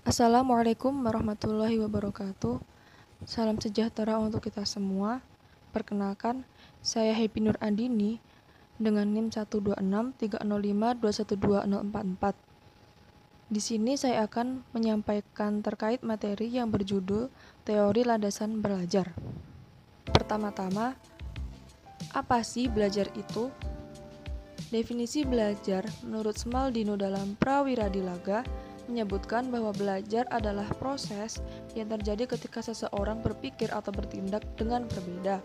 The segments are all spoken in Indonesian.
Assalamualaikum warahmatullahi wabarakatuh. Salam sejahtera untuk kita semua. Perkenalkan, saya Happy Nur Andini dengan NIM 12630521244. Di sini saya akan menyampaikan terkait materi yang berjudul Teori Landasan Belajar. Pertama-tama, apa sih belajar itu? Definisi belajar menurut Smaldino dalam Prawiradilaga menyebutkan bahwa belajar adalah proses yang terjadi ketika seseorang berpikir atau bertindak dengan berbeda.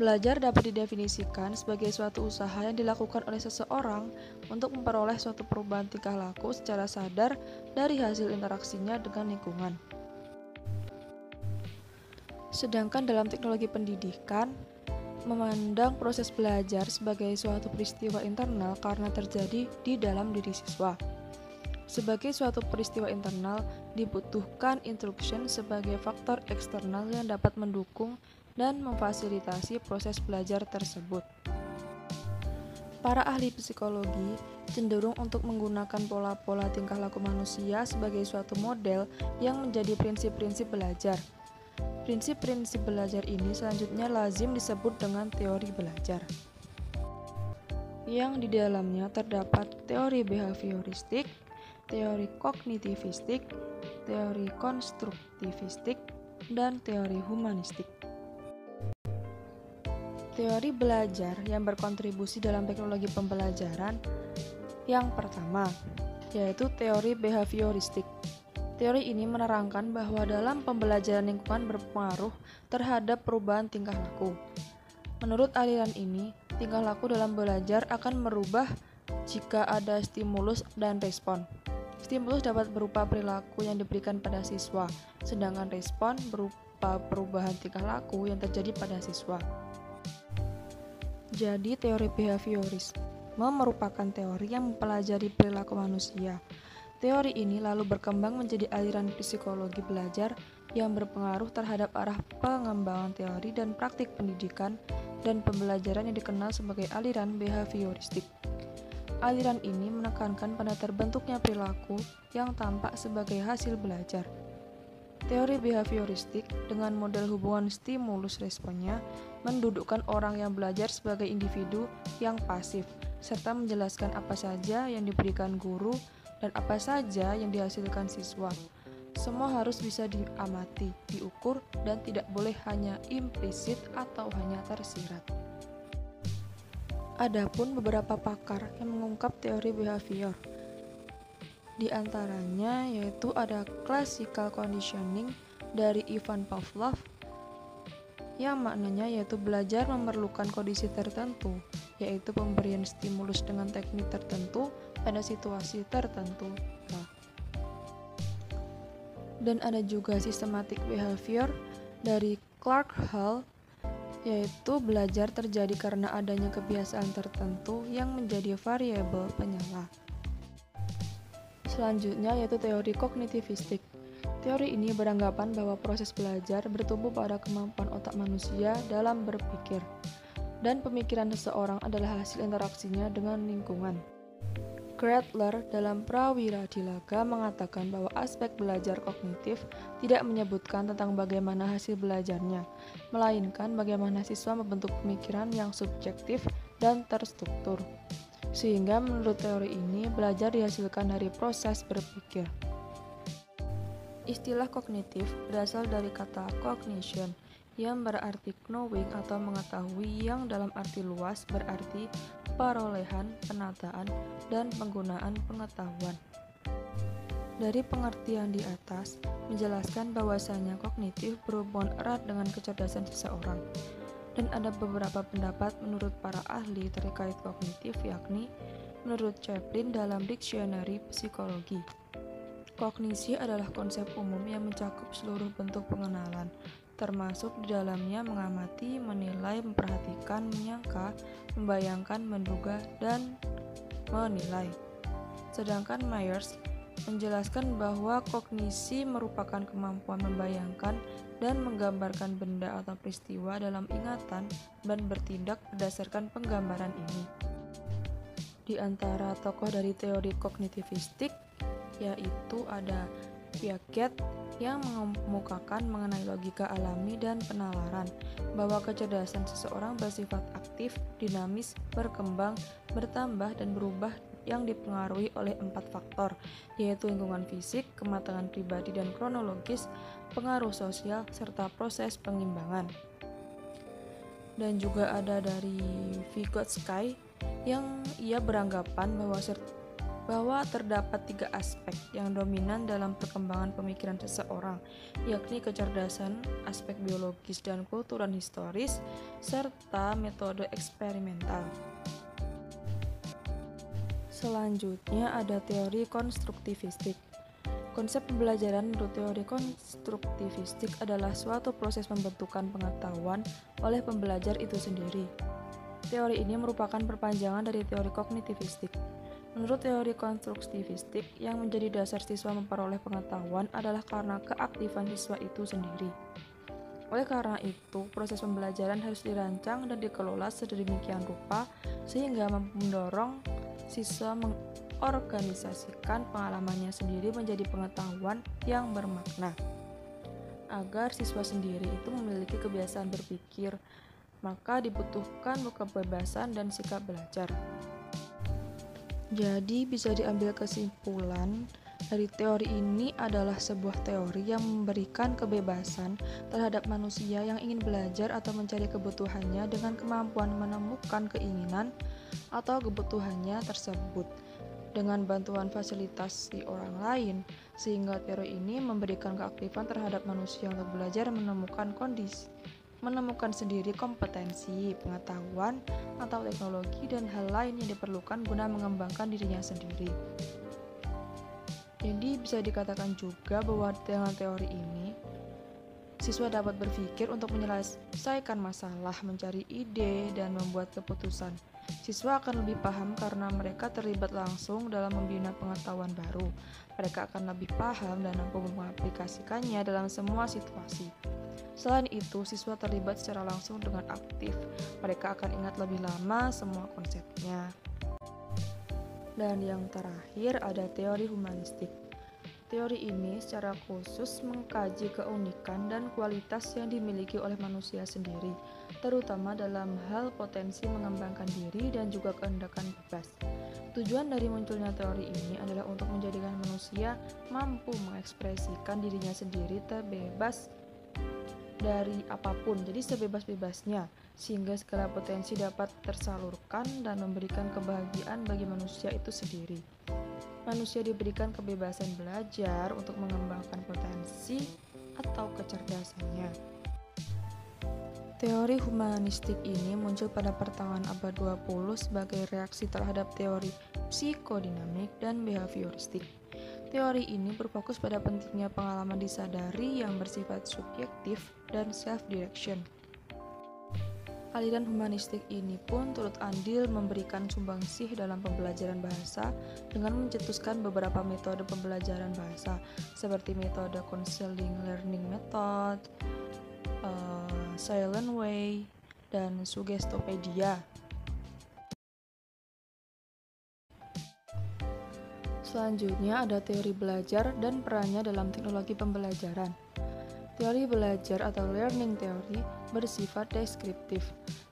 Belajar dapat didefinisikan sebagai suatu usaha yang dilakukan oleh seseorang untuk memperoleh suatu perubahan tingkah laku secara sadar dari hasil interaksinya dengan lingkungan. Sedangkan dalam teknologi pendidikan, memandang proses belajar sebagai suatu peristiwa internal karena terjadi di dalam diri siswa. Sebagai suatu peristiwa internal, dibutuhkan instruction sebagai faktor eksternal yang dapat mendukung dan memfasilitasi proses belajar tersebut. Para ahli psikologi cenderung untuk menggunakan pola-pola tingkah laku manusia sebagai suatu model yang menjadi prinsip-prinsip belajar. Prinsip-prinsip belajar ini selanjutnya lazim disebut dengan teori belajar, yang di dalamnya terdapat teori behavioristik, teori kognitivistik, teori konstruktivistik, dan teori humanistik. Teori belajar yang berkontribusi dalam teknologi pembelajaran yang pertama, yaitu teori behavioristik. Teori ini menerangkan bahwa dalam pembelajaran lingkungan berpengaruh terhadap perubahan tingkah laku. Menurut aliran ini, tingkah laku dalam belajar akan merubah jika ada stimulus dan respon. Stimulus dapat berupa perilaku yang diberikan pada siswa, sedangkan respon berupa perubahan tingkah laku yang terjadi pada siswa. Jadi, teori behaviorisme merupakan teori yang mempelajari perilaku manusia. Teori ini lalu berkembang menjadi aliran psikologi belajar yang berpengaruh terhadap arah pengembangan teori dan praktik pendidikan dan pembelajaran yang dikenal sebagai aliran behavioristik. Aliran ini menekankan pada terbentuknya perilaku yang tampak sebagai hasil belajar. Teori behavioristik dengan model hubungan stimulus-responnya mendudukkan orang yang belajar sebagai individu yang pasif, serta menjelaskan apa saja yang diberikan guru dan apa saja yang dihasilkan siswa. Semua harus bisa diamati, diukur, dan tidak boleh hanya implisit atau hanya tersirat. Adapun beberapa pakar yang mengungkap teori behavior, di antaranya yaitu ada classical conditioning dari Ivan Pavlov, yang maknanya yaitu belajar memerlukan kondisi tertentu, yaitu pemberian stimulus dengan teknik tertentu pada situasi tertentu. Dan ada juga systematic behavior dari Clark Hall, yaitu belajar terjadi karena adanya kebiasaan tertentu yang menjadi variabel penyala. Selanjutnya yaitu teori kognitivistik. Teori ini beranggapan bahwa proses belajar bertumbuh pada kemampuan otak manusia dalam berpikir, dan pemikiran seseorang adalah hasil interaksinya dengan lingkungan. Gretler dalam Prawiradilaga mengatakan bahwa aspek belajar kognitif tidak menyebutkan tentang bagaimana hasil belajarnya, melainkan bagaimana siswa membentuk pemikiran yang subjektif dan terstruktur. Sehingga menurut teori ini, belajar dihasilkan dari proses berpikir. Istilah kognitif berasal dari kata cognition, yang berarti knowing atau mengetahui, yang dalam arti luas berarti perolehan, penataan, dan penggunaan pengetahuan. Dari pengertian di atas, menjelaskan bahwasanya kognitif berhubungan erat dengan kecerdasan seseorang. Dan ada beberapa pendapat menurut para ahli terkait kognitif, yakni menurut Chaplin dalam Dictionary Psikologi. Kognisi adalah konsep umum yang mencakup seluruh bentuk pengenalan, termasuk di dalamnya mengamati, menilai, memperhatikan, menyangka, membayangkan, menduga, dan menilai. Sedangkan Myers menjelaskan bahwa kognisi merupakan kemampuan membayangkan dan menggambarkan benda atau peristiwa dalam ingatan dan bertindak berdasarkan penggambaran ini. Di antara tokoh dari teori kognitivistik, yaitu ada Piaget yang mengemukakan mengenai logika alami dan penalaran, bahwa kecerdasan seseorang bersifat aktif, dinamis, berkembang, bertambah, dan berubah yang dipengaruhi oleh 4 faktor, yaitu lingkungan fisik, kematangan pribadi dan kronologis, pengaruh sosial, serta proses pengimbangan. Dan juga ada dari Vygotsky yang ia beranggapan bahwa terdapat 3 aspek yang dominan dalam perkembangan pemikiran seseorang, yakni kecerdasan, aspek biologis dan kultural historis, serta metode eksperimental. Selanjutnya ada teori konstruktivistik. Konsep pembelajaran menurut teori konstruktivistik adalah suatu proses pembentukan pengetahuan oleh pembelajar itu sendiri. Teori ini merupakan perpanjangan dari teori kognitivistik. Menurut teori konstruktivistik, yang menjadi dasar siswa memperoleh pengetahuan adalah karena keaktifan siswa itu sendiri. Oleh karena itu, proses pembelajaran harus dirancang dan dikelola sedemikian rupa sehingga mampu mendorong siswa mengorganisasikan pengalamannya sendiri menjadi pengetahuan yang bermakna. Agar siswa sendiri itu memiliki kebiasaan berpikir, maka dibutuhkan kebebasan dan sikap belajar. Jadi bisa diambil kesimpulan dari teori ini adalah sebuah teori yang memberikan kebebasan terhadap manusia yang ingin belajar atau mencari kebutuhannya dengan kemampuan menemukan keinginan atau kebutuhannya tersebut dengan bantuan fasilitasi orang lain, sehingga teori ini memberikan keaktifan terhadap manusia untuk belajar menemukan sendiri kompetensi, pengetahuan, atau teknologi dan hal lain yang diperlukan guna mengembangkan dirinya sendiri. Jadi bisa dikatakan juga bahwa dengan teori ini, siswa dapat berpikir untuk menyelesaikan masalah, mencari ide, dan membuat keputusan. Siswa akan lebih paham karena mereka terlibat langsung dalam membina pengetahuan baru. Mereka akan lebih paham dan mampu mengaplikasikannya dalam semua situasi. Selain itu, siswa terlibat secara langsung dengan aktif. Mereka akan ingat lebih lama semua konsepnya. Dan yang terakhir ada teori humanistik. Teori ini secara khusus mengkaji keunikan dan kualitas yang dimiliki oleh manusia sendiri, terutama dalam hal potensi mengembangkan diri dan juga kehendakan bebas. Tujuan dari munculnya teori ini adalah untuk menjadikan manusia mampu mengekspresikan dirinya sendiri terbebas dari apapun, jadi sebebas-bebasnya, sehingga segala potensi dapat tersalurkan dan memberikan kebahagiaan bagi manusia itu sendiri. Manusia diberikan kebebasan belajar untuk mengembangkan potensi atau kecerdasannya. Teori humanistik ini muncul pada pertengahan abad 20 sebagai reaksi terhadap teori psikodinamik dan behavioristik. Teori ini berfokus pada pentingnya pengalaman disadari yang bersifat subjektif dan self-direction. Aliran humanistik ini pun turut andil memberikan sumbangsih dalam pembelajaran bahasa dengan mencetuskan beberapa metode pembelajaran bahasa seperti metode counseling learning method, silent way, dan Suggestopedia. Selanjutnya ada teori belajar dan perannya dalam teknologi pembelajaran. Teori belajar atau learning theory bersifat deskriptif,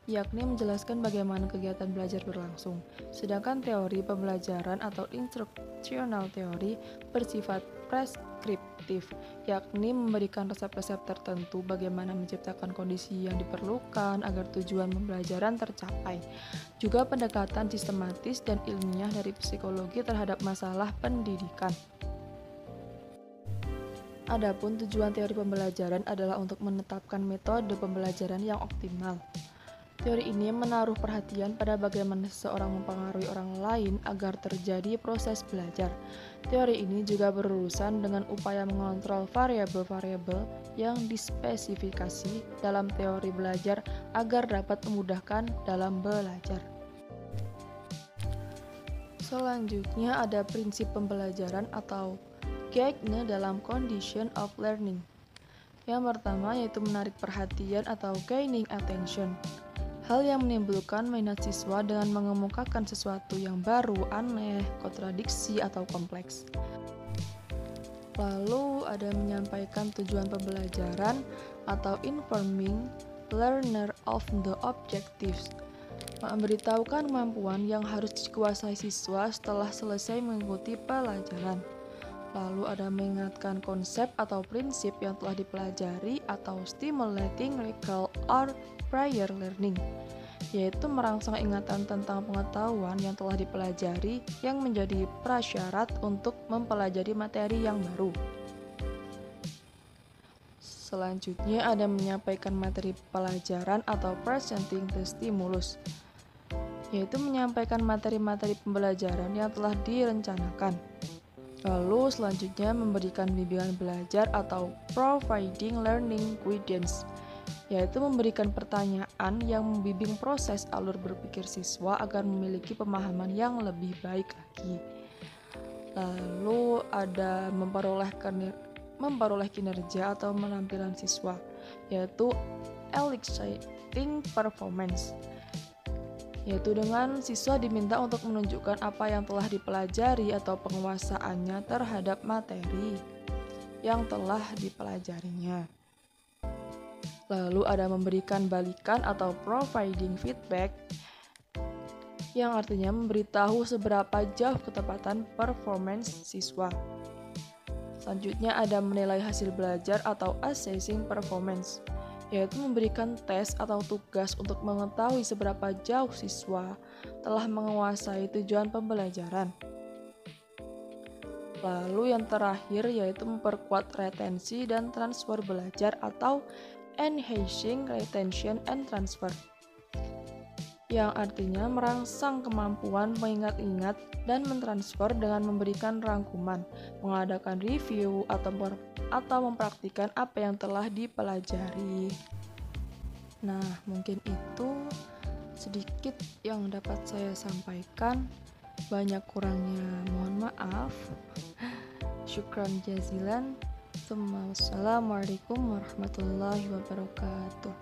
yakni menjelaskan bagaimana kegiatan belajar berlangsung. Sedangkan teori pembelajaran atau instructional theory bersifat preskriptif, yakni memberikan resep-resep tertentu bagaimana menciptakan kondisi yang diperlukan agar tujuan pembelajaran tercapai. Juga pendekatan sistematis dan ilmiah dari psikologi terhadap masalah pendidikan. Adapun tujuan teori pembelajaran adalah untuk menetapkan metode pembelajaran yang optimal. Teori ini menaruh perhatian pada bagaimana seseorang mempengaruhi orang lain agar terjadi proses belajar. Teori ini juga berurusan dengan upaya mengontrol variabel-variabel yang dispesifikasi dalam teori belajar agar dapat memudahkan dalam belajar. Selanjutnya ada prinsip pembelajaran atau Geigne dalam condition of learning. Yang pertama yaitu menarik perhatian atau gaining attention. Hal yang menimbulkan minat siswa dengan mengemukakan sesuatu yang baru, aneh, kontradiksi, atau kompleks. Lalu ada menyampaikan tujuan pembelajaran atau informing learner of the objectives, memberitahukan kemampuan yang harus dikuasai siswa setelah selesai mengikuti pelajaran. Lalu ada mengingatkan konsep atau prinsip yang telah dipelajari atau stimulating recall or prior learning, yaitu merangsang ingatan tentang pengetahuan yang telah dipelajari yang menjadi prasyarat untuk mempelajari materi yang baru. Selanjutnya ada menyampaikan materi pelajaran atau presenting the stimulus, yaitu menyampaikan materi-materi pembelajaran yang telah direncanakan. Lalu selanjutnya memberikan bimbingan belajar atau providing learning guidance, yaitu memberikan pertanyaan yang membimbing proses alur berpikir siswa agar memiliki pemahaman yang lebih baik lagi. Lalu ada memperoleh kinerja atau penampilan siswa, yaitu eliciting performance, yaitu dengan siswa diminta untuk menunjukkan apa yang telah dipelajari atau penguasaannya terhadap materi yang telah dipelajarinya. Lalu ada memberikan balikan atau providing feedback, yang artinya memberitahu seberapa jauh ketepatan performance siswa. Selanjutnya ada menilai hasil belajar atau assessing performance, yaitu memberikan tes atau tugas untuk mengetahui seberapa jauh siswa telah menguasai tujuan pembelajaran. Lalu yang terakhir yaitu memperkuat retensi dan transfer belajar atau enhancing retention and transfer, yang artinya merangsang kemampuan mengingat-ingat dan mentransfer dengan memberikan rangkuman, mengadakan review, atau mempraktikkan apa yang telah dipelajari. Nah, mungkin itu sedikit yang dapat saya sampaikan. Banyak kurangnya mohon maaf. Syukran jazilan. Assalamualaikum warahmatullahi wabarakatuh.